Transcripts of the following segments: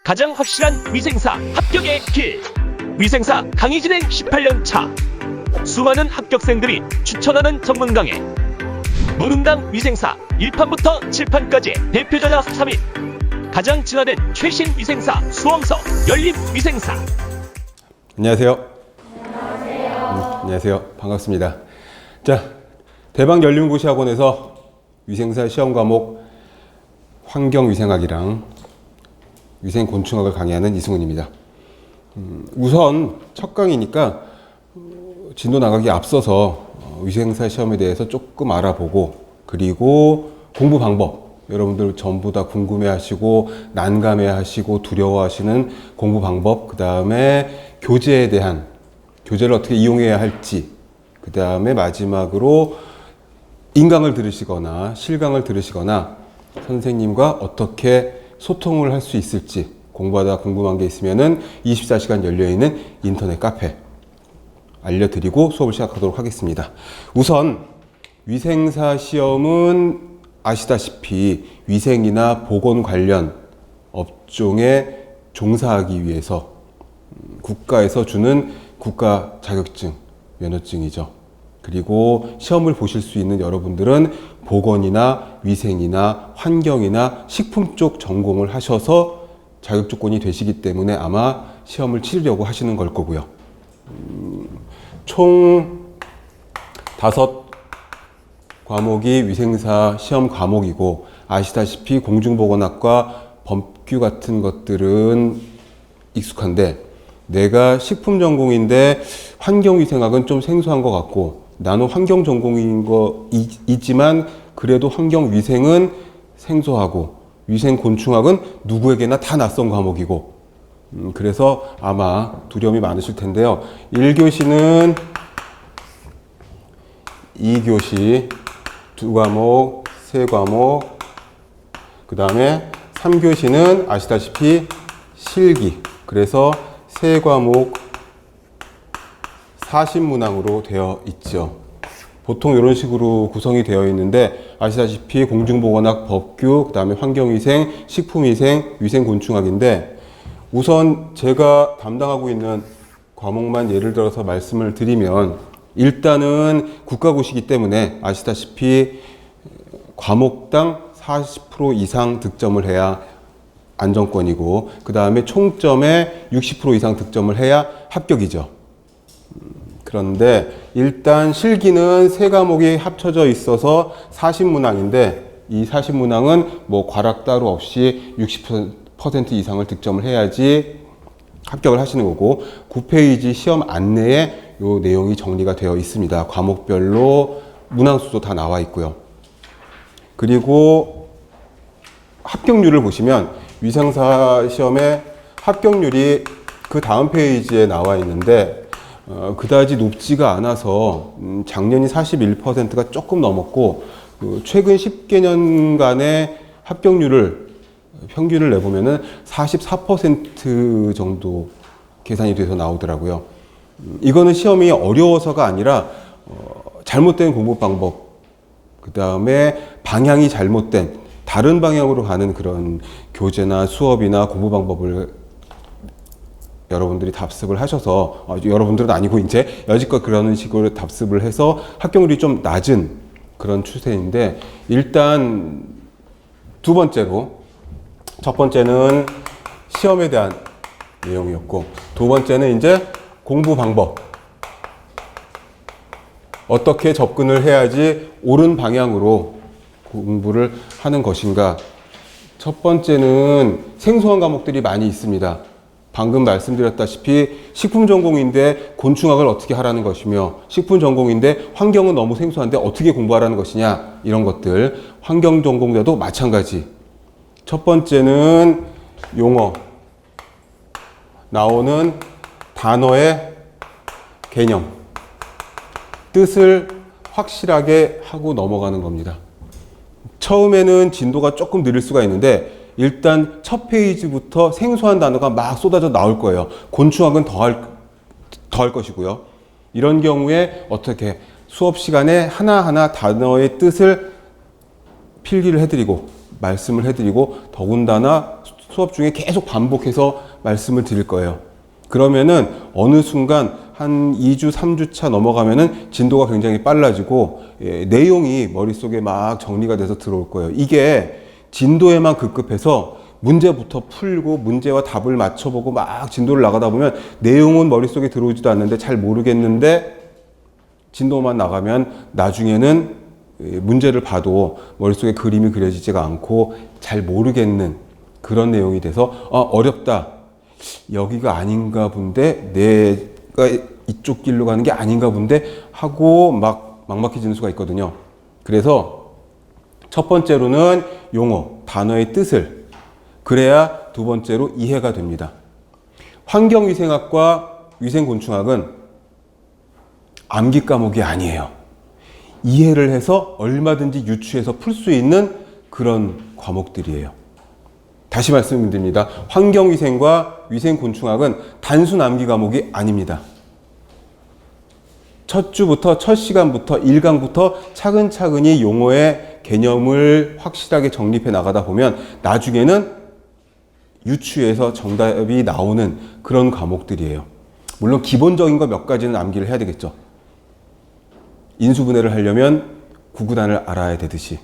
가장 확실한 위생사 합격의 길. 위생사 강의 진행 18년 차. 수많은 합격생들이 추천하는 전문 강의. 무릉당 위생사 1판부터 7판까지 대표전화 3인. 가장 진화된 최신 위생사 수험서 열린 위생사. 안녕하세요. 안녕하세요. 반갑습니다. 자, 대박 연륜고시학원에서 위생사 시험 과목 환경위생학이랑 위생곤충학을 강의하는 이승훈입니다. 우선 첫 강의니까 진도 나가기 앞서서 위생사 시험에 대해서 조금 알아보고, 그리고 공부 방법, 여러분들 전부 다 궁금해하시고 난감해하시고 두려워하시는 공부 방법, 그 다음에 교재에 대한, 교재를 어떻게 이용해야 할지, 그 다음에 마지막으로 인강을 들으시거나 실강을 들으시거나 선생님과 어떻게 소통을 할 수 있을지 공부하다 궁금한 게 있으면은 24시간 열려있는 인터넷 카페 알려드리고 수업을 시작하도록 하겠습니다. 우선 위생사 시험은 아시다시피 위생이나 보건 관련 업종에 종사하기 위해서 국가에서 주는 국가 자격증, 면허증이죠. 그리고 시험을 보실 수 있는 여러분들은 보건이나 위생이나 환경이나 식품 쪽 전공을 하셔서 자격조건이 되시기 때문에 아마 시험을 치르려고 하시는 걸 거고요. 총 5과목이 위생사 시험 과목이고, 아시다시피 공중보건학과 법규 같은 것들은 익숙한데, 내가 식품 전공인데 환경위생학은 좀 생소한 것 같고, 나는 환경 전공인 거 있지만 그래도 환경위생은 생소하고, 위생곤충학은 누구에게나 다 낯선 과목이고, 그래서 아마 두려움이 많으실 텐데요. 1교시는 2교시 2과목, 3과목, 그 다음에 3교시는 아시다시피 실기, 그래서 3과목 40문항으로 되어 있죠. 보통 이런 식으로 구성이 되어 있는데, 아시다시피 공중보건학 법규, 그 다음에 환경위생, 식품위생, 위생곤충학인데, 우선 제가 담당하고 있는 과목만 예를 들어서 말씀을 드리면, 일단은 국가고시이기 때문에 아시다시피 과목당 40% 이상 득점을 해야 안정권이고, 그 다음에 총점의 60% 이상 득점을 해야 합격이죠. 그런데 일단 실기는 3과목이 합쳐져 있어서 40문항인데, 이 40문항은 뭐 과락 따로 없이 60% 이상을 득점을 해야지 합격을 하시는 거고, 9페이지 시험 안내에 이 내용이 정리가 되어 있습니다. 과목별로 문항수도 다 나와 있고요. 그리고 합격률을 보시면 위생사 시험의 합격률이 그 다음 페이지에 나와 있는데, 그다지 높지가 않아서 작년이 41%가 조금 넘었고, 최근 10개년간의 합격률을 평균을 내보면은 44% 정도 계산이 돼서 나오더라고요. 이거는 시험이 어려워서가 아니라 잘못된 공부 방법, 그 다음에 방향이 잘못된 다른 방향으로 가는 그런 교재나 수업이나 공부 방법을 여러분들이 답습을 하셔서, 여러분들은 아니고 이제 여지껏 그런 식으로 답습을 해서 합격률이 좀 낮은 그런 추세인데, 일단 두 번째로, 첫 번째는 시험에 대한 내용이었고, 두 번째는 이제 공부 방법, 어떻게 접근을 해야지 옳은 방향으로 공부를 하는 것인가. 첫 번째는 생소한 과목들이 많이 있습니다. 방금 말씀드렸다시피 식품 전공인데 곤충학을 어떻게 하라는 것이며, 식품 전공인데 환경은 너무 생소한데 어떻게 공부하라는 것이냐, 이런 것들. 환경 전공자도 마찬가지. 첫 번째는 용어, 나오는 단어의 개념, 뜻을 확실하게 하고 넘어가는 겁니다. 처음에는 진도가 조금 느릴 수가 있는데, 일단 첫 페이지부터 생소한 단어가 막 쏟아져 나올 거예요. 곤충학은 더 할 것이고요. 이런 경우에 어떻게 수업 시간에 하나하나 단어의 뜻을 필기를 해드리고 말씀을 해드리고, 더군다나 수업 중에 계속 반복해서 말씀을 드릴 거예요. 그러면은 어느 순간 한 2주, 3주 차 넘어가면은 진도가 굉장히 빨라지고 내용이 머릿속에 막 정리가 돼서 들어올 거예요. 이게 진도에만 급급해서 문제부터 풀고 문제와 답을 맞춰보고 막 진도를 나가다 보면 내용은 머릿속에 들어오지도 않는데 잘 모르겠는데 진도만 나가면 나중에는 문제를 봐도 머릿속에 그림이 그려지지가 않고 잘 모르겠는 그런 내용이 돼서 어렵다. 여기가 아닌가 본데 내가 이쪽 길로 가는 게 아닌가 본데 하고 막 막막해지는 수가 있거든요. 그래서 첫 번째로는 용어, 단어의 뜻을 그래야 두 번째로 이해가 됩니다. 환경위생학과 위생곤충학은 암기 과목이 아니에요. 이해를 해서 얼마든지 유추해서 풀 수 있는 그런 과목들이에요. 다시 말씀드립니다. 환경위생과 위생곤충학은 단순 암기 과목이 아닙니다. 첫 주부터, 첫 시간부터, 1강부터 차근차근히 용어의 개념을 확실하게 정립해 나가다 보면 나중에는 유추해서 정답이 나오는 그런 과목들이에요. 물론 기본적인 거 몇 가지는 암기를 해야 되겠죠. 인수분해를 하려면 구구단을 알아야 되듯이,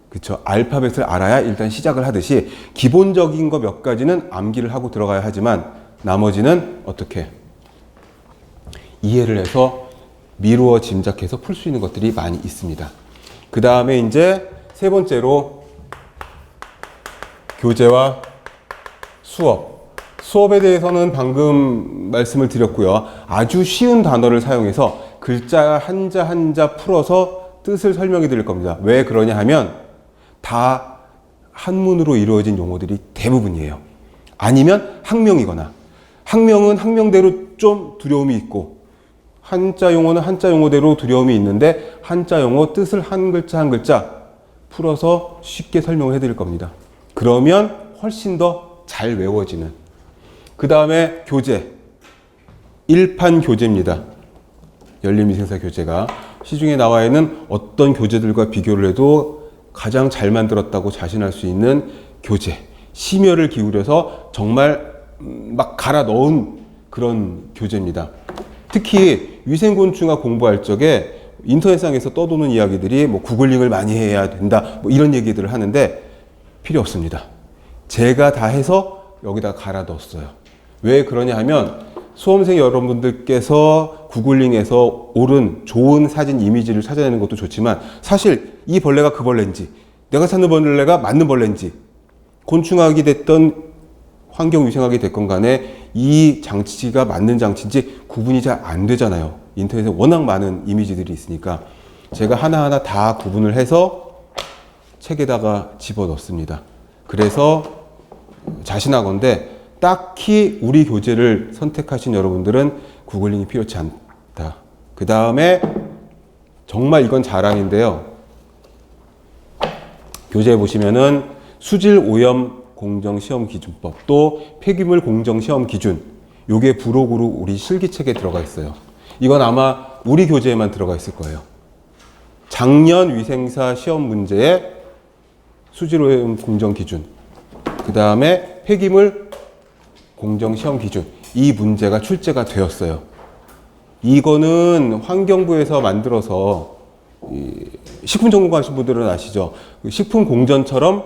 그쵸? 알파벳을 알아야 일단 시작을 하듯이 기본적인 거 몇 가지는 암기를 하고 들어가야 하지만 나머지는 어떻게 이해를 해서 미루어 짐작해서 풀 수 있는 것들이 많이 있습니다. 그 다음에 이제 세 번째로 교재와 수업. 수업에 대해서는 방금 말씀을 드렸고요. 아주 쉬운 단어를 사용해서 글자 한자 한자 풀어서 뜻을 설명해 드릴 겁니다. 왜 그러냐 하면 다 한문으로 이루어진 용어들이 대부분이에요. 아니면 학명이거나 학명은 학명대로 좀 두려움이 있고 한자 용어는 한자 용어대로 두려움이 있는데 한자 용어 뜻을 한 글자 한 글자 풀어서 쉽게 설명을 해 드릴 겁니다. 그러면 훨씬 더 잘 외워지는. 그 다음에 교재. 일판 교재입니다. 열림위생사 교재가 시중에 나와 있는 어떤 교재들과 비교를 해도 가장 잘 만들었다고 자신할 수 있는 교재. 심혈을 기울여서 정말 막 갈아 넣은 그런 교재입니다. 특히 위생곤충학 공부할 적에 인터넷상에서 떠도는 이야기들이 뭐 구글링을 많이 해야 된다 뭐 이런 얘기들을 하는데 필요 없습니다. 제가 다 해서 여기다 갈아 넣었어요. 왜 그러냐 하면 수험생 여러분들께서 구글링에서 옳은 좋은 사진 이미지를 찾아내는 것도 좋지만 사실 이 벌레가 그 벌레인지 내가 찾는 벌레가 맞는 벌레인지 곤충학이 됐던 환경위생학이 됐건 간에 이 장치가 맞는 장치인지 구분이 잘 안 되잖아요. 인터넷에 워낙 많은 이미지들이 있으니까 제가 하나하나 다 구분을 해서 책에다가 집어넣습니다. 그래서 자신하건대 딱히 우리 교재를 선택하신 여러분들은 구글링이 필요치 않다. 그 다음에 정말 이건 자랑인데요. 교재에 보시면은 수질 오염 공정 시험 기준법 또 폐기물 공정 시험 기준 요게 부록으로 우리 실기책에 들어가 있어요. 이건 아마 우리 교재에만 들어가 있을 거예요. 작년 위생사 시험 문제에 수질 오염 공정 기준 그 다음에 폐기물 공정 시험 기준 이 문제가 출제가 되었어요. 이거는 환경부에서 만들어서 식품 전공가 하신 분들은 아시죠? 식품 공전처럼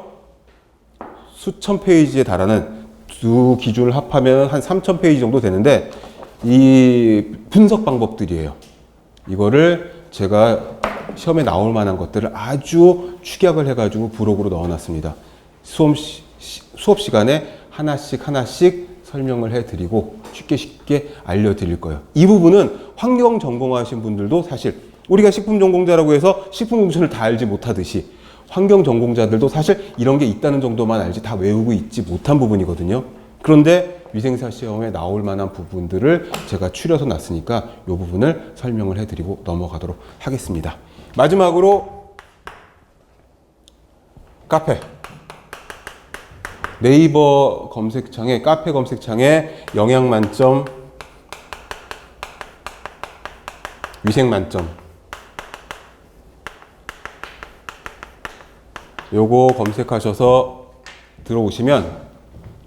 수천 페이지에 달하는 두 기준을 합하면 한 3,000 페이지 정도 되는데 이 분석 방법들이에요. 이거를 제가 시험에 나올 만한 것들을 아주 축약을 해가지고 부록으로 넣어놨습니다. 수업 시간에 하나씩 설명을 해드리고 쉽게 알려드릴 거예요. 이 부분은 환경 전공하신 분들도 사실 우리가 식품 전공자라고 해서 식품 공전을 다 알지 못하듯이 환경 전공자들도 사실 이런 게 있다는 정도만 알지 다 외우고 있지 못한 부분이거든요. 그런데 위생사 시험에 나올 만한 부분들을 제가 추려서 놨으니까 이 부분을 설명을 해드리고 넘어가도록 하겠습니다. 마지막으로 카페. 네이버 검색창에 카페 검색창에 영양 만점, 위생 만점 요거 검색하셔서 들어오시면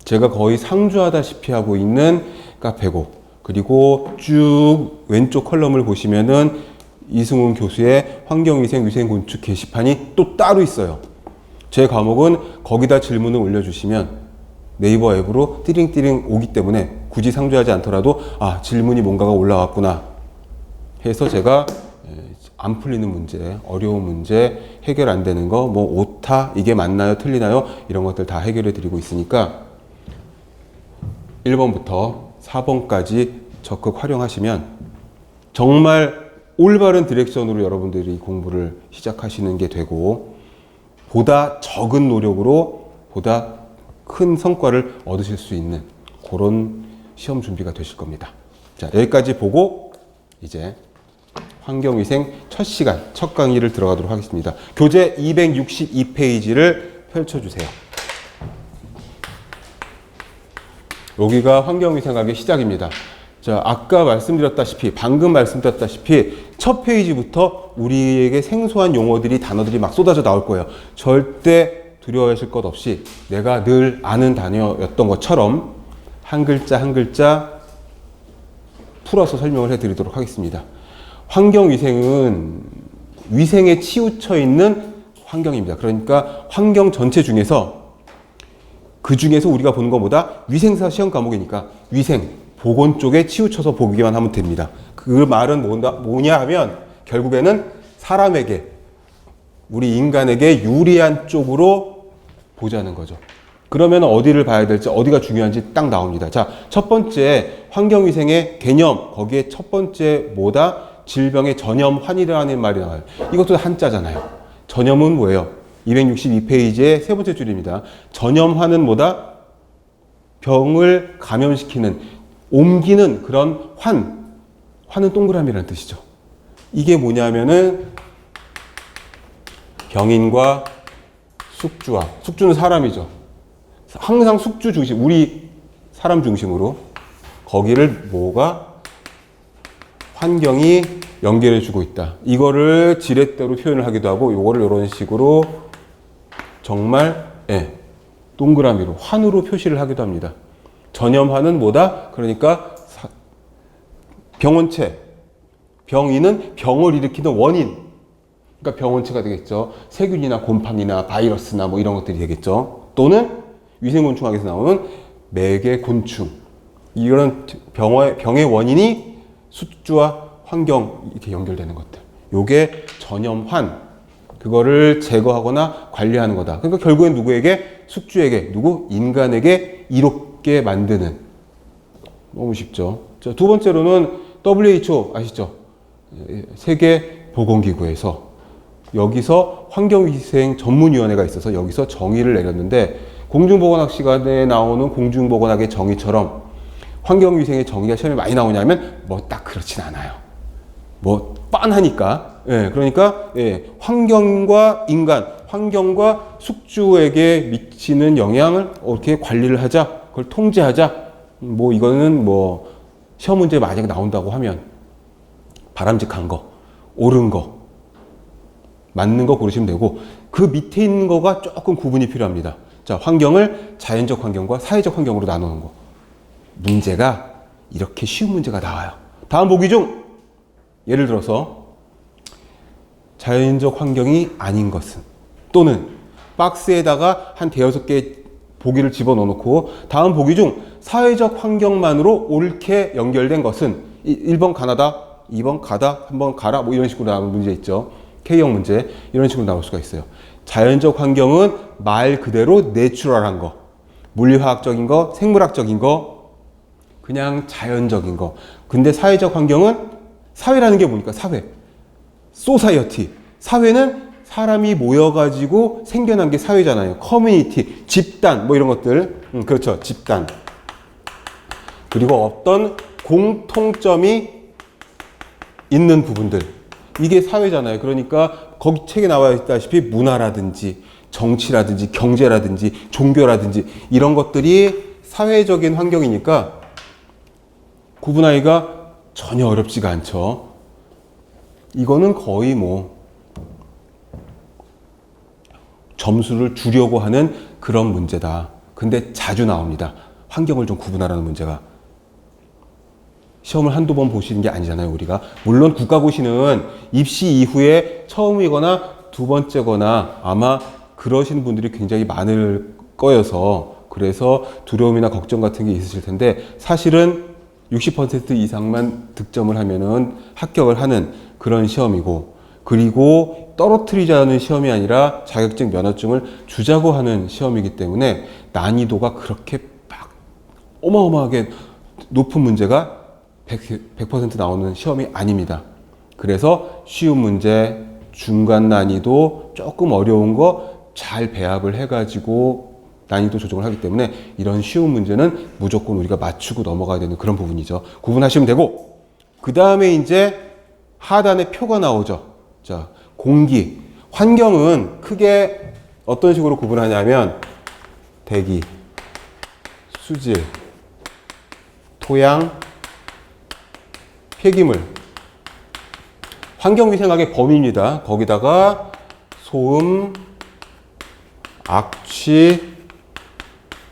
제가 거의 상주하다시피 하고 있는 카페고, 그리고 쭉 왼쪽 컬럼을 보시면은 이승훈 교수의 환경위생 위생건축 게시판이 또 따로 있어요. 제 과목은 거기다 질문을 올려주시면 네이버 앱으로 띠링띠링 오기 때문에 굳이 상주하지 않더라도 아, 질문이 뭔가가 올라왔구나 해서 제가 안 풀리는 문제, 어려운 문제, 해결 안 되는 거, 뭐 오타, 이게 맞나요, 틀리나요? 이런 것들 다 해결해 드리고 있으니까 1번부터 4번까지 적극 활용하시면 정말 올바른 디렉션으로 여러분들이 공부를 시작하시는 게 되고, 보다 적은 노력으로 보다 큰 성과를 얻으실 수 있는 그런 시험 준비가 되실 겁니다. 자, 여기까지 보고 이제 환경위생 첫 시간, 첫 강의를 들어가도록 하겠습니다. 교재 262페이지를 펼쳐주세요. 여기가 환경위생학의 시작입니다. 자, 아까 말씀드렸다시피, 방금 말씀드렸다시피 첫 페이지부터 우리에게 생소한 용어들이, 단어들이 막 쏟아져 나올 거예요. 절대 두려워하실 것 없이 내가 늘 아는 단어였던 것처럼 한 글자 한 글자 풀어서 설명을 해드리도록 하겠습니다. 환경위생은 위생에 치우쳐 있는 환경입니다. 그러니까 환경 전체 중에서 그 중에서 우리가 보는 것보다 위생사 시험 과목이니까 위생, 보건 쪽에 치우쳐서 보기만 하면 됩니다. 그 말은 뭐냐 하면 결국에는 사람에게, 우리 인간에게 유리한 쪽으로 보자는 거죠. 그러면 어디를 봐야 될지, 어디가 중요한지 딱 나옵니다. 자, 첫 번째 환경위생의 개념, 거기에 첫 번째 뭐다? 질병의 전염환이라는 말이 나와요. 이것도 한자잖아요. 전염은 뭐예요? 262페이지의 세 번째 줄입니다. 전염환은 뭐다? 병을 감염시키는, 옮기는 그런 환은 동그라미라는 뜻이죠. 이게 뭐냐면은 병인과 숙주와, 숙주는 사람이죠. 항상 숙주 중심, 우리 사람 중심으로 거기를 뭐가 환경이 연결해 주고 있다. 이거를 지렛대로 표현을 하기도 하고, 요거를 이런 식으로 정말 동그라미로 환으로 표시를 하기도 합니다. 전염환은 뭐다? 그러니까 병원체, 병인은 병을 일으키는 원인, 그러니까 병원체가 되겠죠. 세균이나 곰팡이나 바이러스나 뭐 이런 것들이 되겠죠. 또는 위생곤충학에서 나오는 매개 곤충, 이런 병의 원인이 숙주와 환경 이렇게 연결되는 것들, 요게 전염환, 그거를 제거하거나 관리하는 거다. 그러니까 결국엔 누구에게? 숙주에게, 누구? 인간에게 이롭게 만드는. 너무 쉽죠. 자, 두 번째로는 WHO 아시죠? 세계보건기구에서 여기서 환경위생 전문위원회가 있어서 여기서 정의를 내렸는데, 공중보건학 시간에 나오는 공중보건학의 정의처럼 환경위생의 정의가 시험에 많이 나오냐면 뭐 딱 그렇진 않아요. 뭐 빤하니까. 그러니까 환경과 인간, 환경과 숙주에게 미치는 영향을 어떻게 관리를 하자, 그걸 통제하자. 뭐 이거는 뭐 시험 문제 만약에 나온다고 하면 바람직한 거, 옳은 거, 맞는 거 고르시면 되고, 그 밑에 있는 거가 조금 구분이 필요합니다. 자, 환경을 자연적 환경과 사회적 환경으로 나누는 거. 문제가 이렇게 쉬운 문제가 나와요. 다음 보기 중 예를 들어서 자연적 환경이 아닌 것은, 또는 박스에다가 한 대여섯 개 보기를 집어넣어 놓고 다음 보기 중 사회적 환경만으로 옳게 연결된 것은, 1번 가나다, 2번 가다, 3번 가라, 뭐 이런 식으로 나오는 문제 있죠. K형 문제, 이런 식으로 나올 수가 있어요. 자연적 환경은 말 그대로 내추럴한 거, 물리화학적인 거, 생물학적인 거, 그냥 자연적인 거. 근데 사회적 환경은, 사회라는 게 뭡니까? 사회. 소사이어티. 사회는 사람이 모여가지고 생겨난 게 사회잖아요. 커뮤니티, 집단, 뭐 이런 것들. 그렇죠. 집단. 그리고 어떤 공통점이 있는 부분들. 이게 사회잖아요. 그러니까 거기 책에 나와 있다시피 문화라든지 정치라든지 경제라든지 종교라든지 이런 것들이 사회적인 환경이니까 구분하기가 전혀 어렵지가 않죠. 이거는 거의 뭐 점수를 주려고 하는 그런 문제다. 근데 자주 나옵니다. 환경을 좀 구분하라는 문제가. 시험을 한두 번 보시는 게 아니잖아요, 우리가. 물론 국가고시는 입시 이후에 처음이거나 두 번째거나 아마 그러시는 분들이 굉장히 많을 거여서 그래서 두려움이나 걱정 같은 게 있으실 텐데 사실은 60% 이상만 득점을 하면은 합격을 하는 그런 시험이고 그리고 떨어뜨리자는 시험이 아니라 자격증 면허증을 주자고 하는 시험이기 때문에 난이도가 그렇게 막 어마어마하게 높은 문제가 100% 나오는 시험이 아닙니다. 그래서 쉬운 문제, 중간 난이도, 조금 어려운 거 잘 배합을 해가지고 난이도 조정을 하기 때문에 이런 쉬운 문제는 무조건 우리가 맞추고 넘어가야 되는 그런 부분이죠. 구분하시면 되고 그 다음에 이제 하단에 표가 나오죠. 자, 공기, 환경은 크게 어떤 식으로 구분하냐면 대기, 수질, 토양, 폐기물, 환경위생학의 범위입니다. 거기다가 소음, 악취,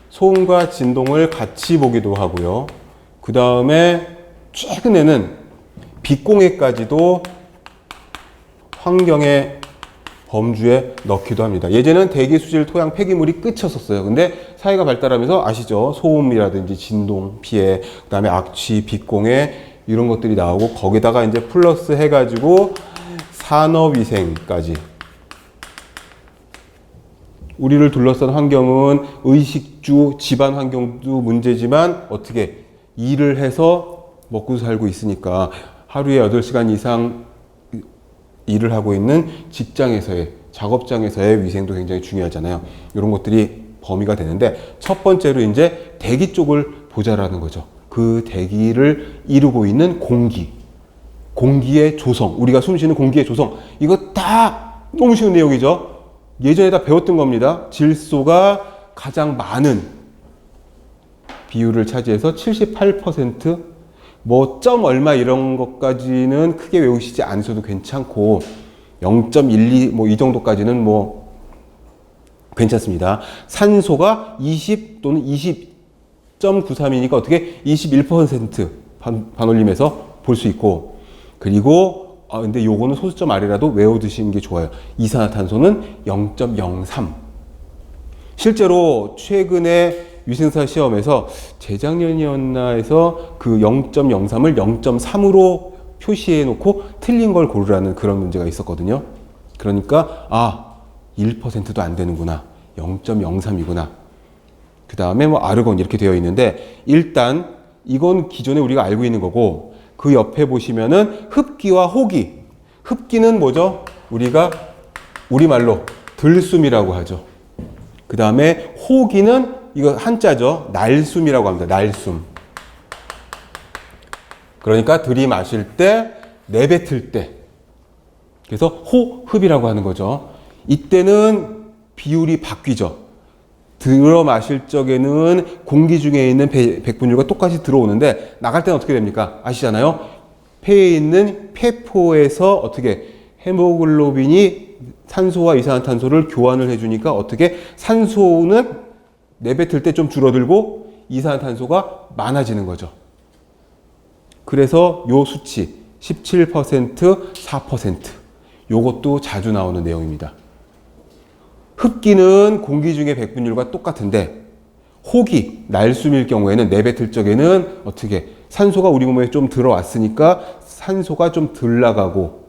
소음과 진동을 같이 보기도 하고요. 그 다음에 최근에는 빛공해까지도 환경의 범주에 넣기도 합니다. 예전에는 대기, 수질, 토양, 폐기물이 끝이었었어요. 근데 사회가 발달하면서 아시죠? 소음이라든지 진동, 피해, 그 다음에 악취, 빛공해 이런 것들이 나오고 거기다가 이제 플러스 해가지고 산업위생까지. 우리를 둘러싼 환경은 의식주, 집안 환경도 문제지만 어떻게 일을 해서 먹고 살고 있으니까 하루에 8시간 이상 일을 하고 있는 직장에서의, 작업장에서의 위생도 굉장히 중요하잖아요. 이런 것들이 범위가 되는데 첫 번째로 이제 대기 쪽을 보자라는 거죠. 그 대기를 이루고 있는 공기, 공기의 조성, 우리가 숨쉬는 공기의 조성, 이거 다 너무 쉬운 내용이죠. 예전에 다 배웠던 겁니다. 질소가 가장 많은 비율을 차지해서 78%, 뭐 점 얼마 이런 것까지는 크게 외우시지 않으셔도 괜찮고 0.12 뭐 이 정도까지는 뭐 괜찮습니다. 산소가 20 또는 20.93이니까 어떻게 21% 반올림해서 볼 수 있고 그리고 근데 요거는 소수점 아래라도 외워두시는 게 좋아요. 이산화탄소는 0.03. 실제로 최근에 위생사 시험에서 재작년이었나 해서 그 0.03을 0.3으로 표시해 놓고 틀린 걸 고르라는 그런 문제가 있었거든요. 그러니까 1%도 안 되는구나. 0.03이구나. 그 다음에 뭐 아르곤 이렇게 되어 있는데 일단 이건 기존에 우리가 알고 있는 거고 그 옆에 보시면은 흡기와 호기. 흡기는 뭐죠? 우리가 우리말로 들숨이라고 하죠. 그 다음에 호기는 이거 한자죠. 날숨이라고 합니다. 날숨. 그러니까 들이마실 때, 내뱉을 때. 그래서 호흡이라고 하는 거죠. 이때는 비율이 바뀌죠. 들어 마실 적에는 공기 중에 있는 백분율과 똑같이 들어오는데 나갈 때는 어떻게 됩니까? 아시잖아요. 폐에 있는 폐포에서 어떻게 헤모글로빈이 산소와 이산화탄소를 교환을 해주니까 어떻게 산소는 내뱉을 때 좀 줄어들고 이산화탄소가 많아지는 거죠. 그래서 요 수치 17%, 4% 요것도 자주 나오는 내용입니다. 흡기는 공기 중의 백분율과 똑같은데 호기, 날숨일 경우에는 내뱉을 적에는 어떻게 산소가 우리 몸에 좀 들어왔으니까 산소가 좀 덜 나가고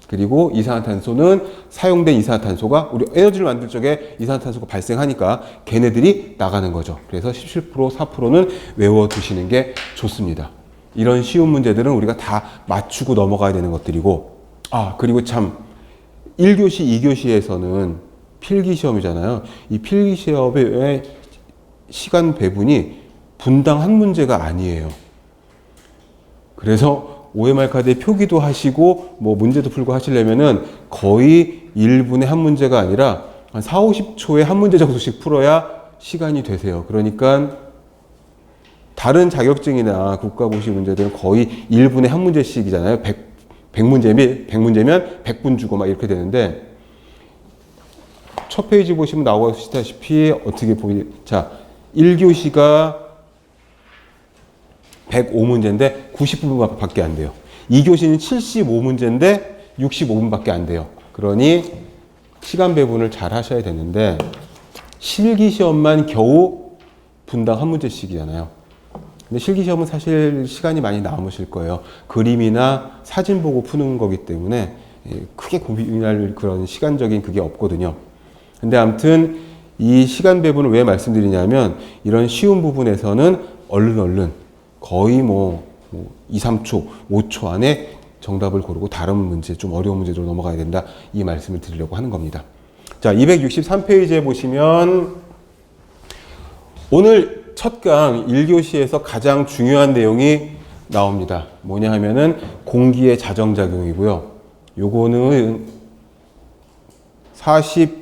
그리고 이산화탄소는 사용된 이산화탄소가 우리 에너지를 만들 적에 이산화탄소가 발생하니까 걔네들이 나가는 거죠. 그래서 17%, 4%는 외워두시는 게 좋습니다. 이런 쉬운 문제들은 우리가 다 맞추고 넘어가야 되는 것들이고 그리고 참 1교시, 2교시에서는 필기시험이잖아요. 이 필기시험의 시간 배분이 분당 한 문제가 아니에요. 그래서 OMR 카드에 표기도 하시고 뭐 문제도 풀고 하시려면은 거의 1분에 한 문제가 아니라 한 4, 50초에 한 문제 정도씩 풀어야 시간이 되세요. 그러니까 다른 자격증이나 국가고시 문제들은 거의 1분에 한 문제씩이잖아요. 100문제면 100분 주고 막 이렇게 되는데 첫 페이지 보시면 나오시다시피 어떻게 보면 자 1교시가 105문제인데 90분밖에 안 돼요. 2교시는 75문제인데 65분밖에 안 돼요. 그러니 시간 배분을 잘 하셔야 되는데 실기시험만 겨우 분당 한 문제씩이잖아요. 근데 실기시험은 사실 시간이 많이 남으실 거예요. 그림이나 사진 보고 푸는 거기 때문에 크게 고민할 그런 시간적인 그게 없거든요. 근데 아무튼 이 시간 배분을 왜 말씀드리냐면 이런 쉬운 부분에서는 얼른 거의 2, 3초, 5초 안에 정답을 고르고 다른 문제, 좀 어려운 문제로 넘어가야 된다. 이 말씀을 드리려고 하는 겁니다. 자, 263페이지에 보시면 오늘 첫 강 1교시에서 가장 중요한 내용이 나옵니다. 뭐냐 하면은 공기의 자정작용이고요. 요거는 42회,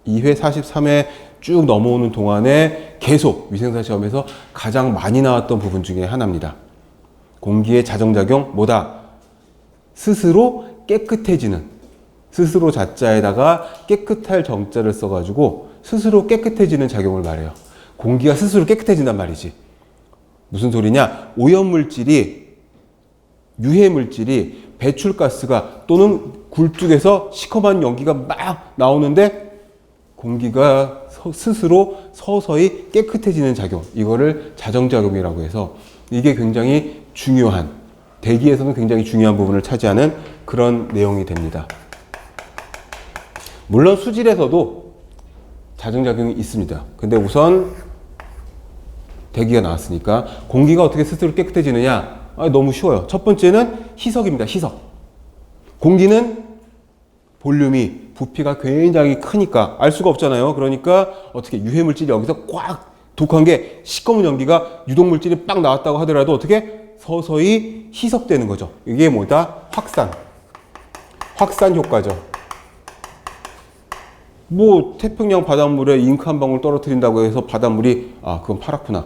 43회 쭉 넘어오는 동안에 계속 위생사 시험에서 가장 많이 나왔던 부분 중에 하나입니다. 공기의 자정작용 뭐다? 스스로 깨끗해지는, 스스로 자자에다가 깨끗할 정자를 써가지고 스스로 깨끗해지는 작용을 말해요. 공기가 스스로 깨끗해진단 말이지. 무슨 소리냐? 오염물질이, 유해물질이 배출가스가 또는 굴뚝에서 시커먼 연기가 막 나오는데 공기가 스스로 서서히 깨끗해지는 작용, 이거를 자정작용이라고 해서 이게 굉장히 중요한, 대기에서는 굉장히 중요한 부분을 차지하는 그런 내용이 됩니다. 물론 수질에서도 자정작용이 있습니다. 근데 우선 대기가 나왔으니까 공기가 어떻게 스스로 깨끗해지느냐? 너무 쉬워요. 첫 번째는 희석입니다. 희석. 공기는 볼륨이, 부피가 굉장히 크니까 알 수가 없잖아요. 그러니까 어떻게 유해물질이 여기서 꽉 독한 게 시꺼먼 연기가 유독물질이 빡 나왔다고 하더라도 어떻게 서서히 희석되는 거죠. 이게 뭐다? 확산. 확산 효과죠. 뭐 태평양 바닷물에 잉크 한 방울 떨어뜨린다고 해서 바닷물이 그건 파랗구나.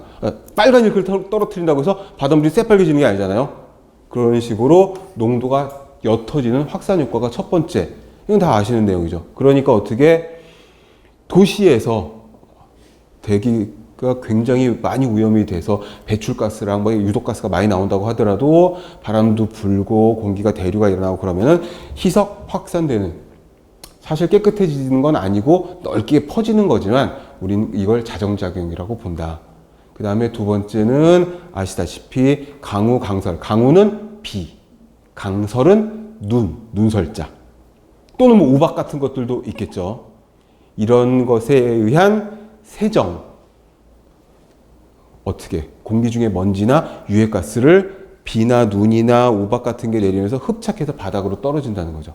빨간 잉크를 떨어뜨린다고 해서 바닷물이 새빨개지는 게 아니잖아요. 그런 식으로 농도가 옅어지는 확산 효과가 첫 번째. 이건 다 아시는 내용이죠. 그러니까 어떻게 도시에서 대기가 굉장히 많이 오염이 돼서 배출가스랑 유독가스가 많이 나온다고 하더라도 바람도 불고 공기가 대류가 일어나고 그러면은 희석 확산되는, 사실 깨끗해지는 건 아니고 넓게 퍼지는 거지만 우리는 이걸 자정작용이라고 본다. 그 다음에 두 번째는 아시다시피 강우, 강설. 강우는 비, 강설은 눈설자. 또는 뭐 우박 같은 것들도 있겠죠. 이런 것에 의한 세정. 어떻게? 공기 중에 먼지나 유해가스를 비나 눈이나 우박 같은 게 내리면서 흡착해서 바닥으로 떨어진다는 거죠.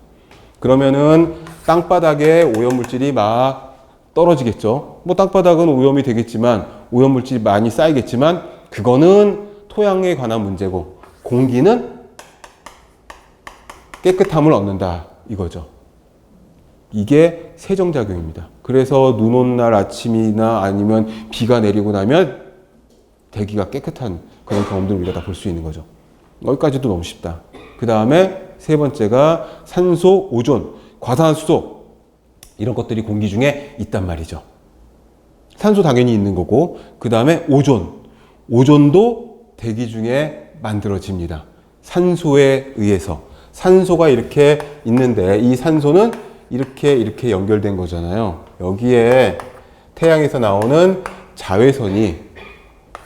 그러면은 땅바닥에 오염물질이 막 떨어지겠죠. 뭐 땅바닥은 오염이 되겠지만, 오염물질이 많이 쌓이겠지만, 그거는 토양에 관한 문제고, 공기는 깨끗함을 얻는다. 이거죠. 이게 세정작용입니다. 그래서 눈 오는 날 아침이나 아니면 비가 내리고 나면 대기가 깨끗한 그런 경험들을 우리가 다 볼 수 있는 거죠. 여기까지도 너무 쉽다. 그 다음에 세 번째가 산소, 오존, 과산화수소, 이런 것들이 공기 중에 있단 말이죠. 산소 당연히 있는 거고, 그 다음에 오존. 오존도 대기 중에 만들어집니다. 산소에 의해서. 산소가 이렇게 있는데 이 산소는 이렇게 연결된 거잖아요. 여기에 태양에서 나오는 자외선이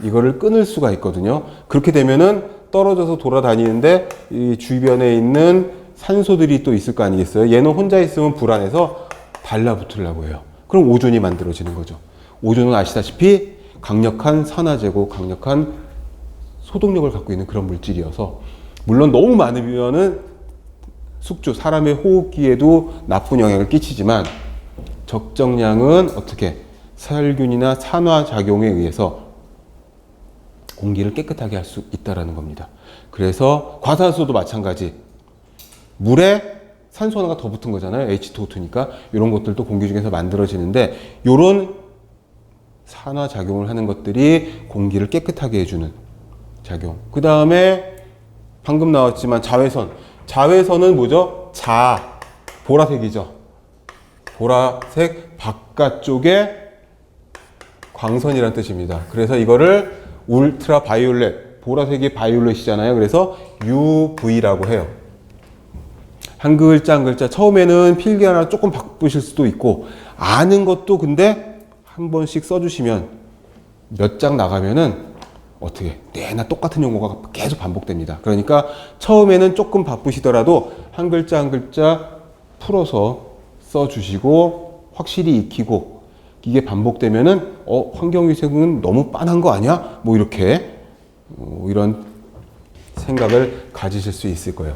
이거를 끊을 수가 있거든요. 그렇게 되면은 떨어져서 돌아다니는데 이 주변에 있는 산소들이 또 있을 거 아니겠어요? 얘는 혼자 있으면 불안해서 달라붙으려고 해요. 그럼 오존이 만들어지는 거죠. 오존은 아시다시피 강력한 산화제고 강력한 소독력을 갖고 있는 그런 물질이어서, 물론 너무 많으면은 숙주, 사람의 호흡기에도 나쁜 영향을 끼치지만 적정량은 어떻게? 살균이나 산화작용에 의해서 공기를 깨끗하게 할 수 있다는 겁니다. 그래서 과산화수소도 마찬가지. 물에 산소 하나가 더 붙은 거잖아요. H2O2니까. 이런 것들도 공기 중에서 만들어지는데 이런 산화작용을 하는 것들이 공기를 깨끗하게 해주는 작용. 그 다음에 방금 나왔지만 자외선. 자외선은 뭐죠? 보라색이죠. 보라색 바깥쪽에 광선이라는 뜻입니다. 그래서 이거를 울트라 바이올렛, 보라색이 바이올렛이잖아요. 그래서 UV라고 해요. 한 글자 한 글자 처음에는 필기 하나 조금 바쁘실 수도 있고 아는 것도 근데 한 번씩 써주시면 몇 장 나가면은 어떻게 내나 똑같은 용어가 계속 반복됩니다. 그러니까 처음에는 조금 바쁘시더라도 한 글자 한 글자 풀어서 써주시고 확실히 익히고 이게 반복되면은 환경위생은 너무 빤한 거 아니야? 뭐 이렇게 이런 생각을 가지실 수 있을 거예요.